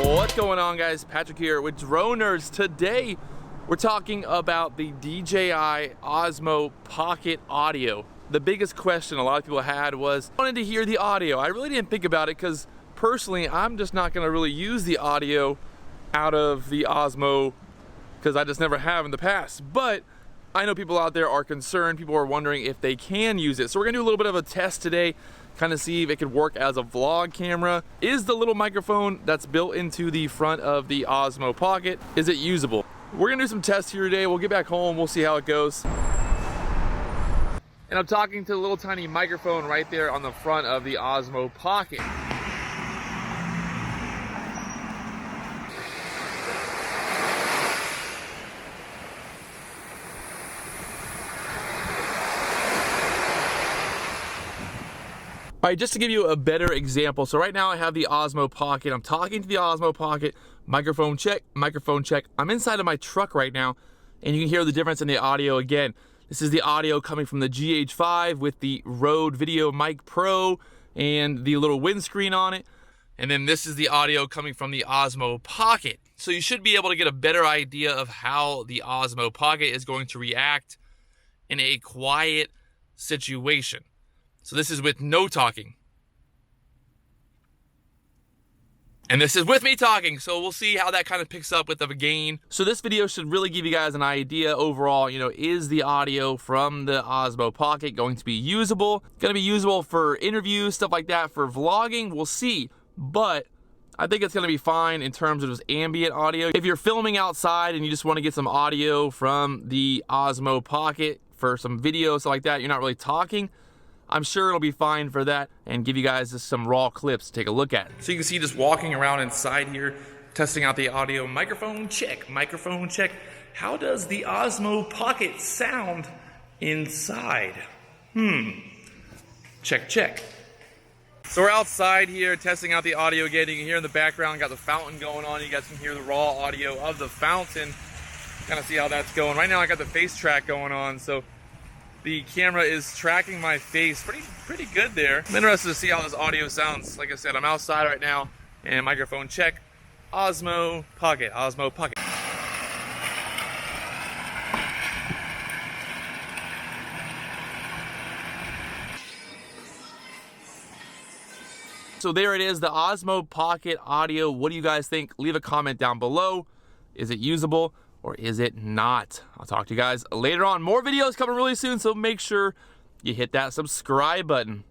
What's going on, guys? Patrick here with Drone Nerds. Today we're talking about the DJI Osmo Pocket audio. The biggest question a lot of people had was, I wanted to hear the audio. I really didn't think about it because personally I'm just not going to really use the audio out of the Osmo because I just never have in the past. But I know people out there are concerned. People are wondering if they can use it. So we're gonna do a little bit of a test today, kind of see if it could work as a vlog camera. Is the little microphone that's built into the front of the Osmo Pocket, is it usable? We're gonna do some tests here today. We'll get back home, we'll see how it goes. And I'm talking to the little tiny microphone right there on the front of the Osmo Pocket. All right, just to give you a better example, so right now I have the Osmo Pocket. I'm talking to the Osmo Pocket, microphone check, microphone check. I'm inside of my truck right now, and you can hear the difference in the audio again. This is the audio coming from the GH5 with the Rode Video Mic Pro and the little windscreen on it. And then this is the audio coming from the Osmo Pocket. So you should be able to get a better idea of how the Osmo Pocket is going to react in a quiet situation. So this is with no talking. And this is with me talking, so we'll see how that kind of picks up with the gain. So this video should really give you guys an idea overall, is the audio from the Osmo Pocket going to be usable? Going to be usable for interviews, stuff like that, for vlogging, we'll see. But I think it's going to be fine in terms of just ambient audio. If you're filming outside and you just want to get some audio from the Osmo Pocket for some video, stuff like that, you're not really talking, I'm sure it'll be fine for that and give you guys just some raw clips to take a look at. So you can see just walking around inside here, testing out the audio. Microphone check, microphone check. How does the Osmo Pocket sound inside? Check, check. So we're outside here testing out the audio again. You can hear in the background, got the fountain going on. You guys can hear the raw audio of the fountain. Kind of see how that's going. Right now I got the face track going on, so the camera is tracking my face pretty good there. I'm interested to see how this audio sounds. Like I said, I'm outside right now, and microphone check. Osmo Pocket, Osmo Pocket. So there it is, the Osmo Pocket audio. What do you guys think? Leave a comment down below. Is it usable or is it not? I'll talk to you guys later on. More videos coming really soon, so make sure you hit that subscribe button.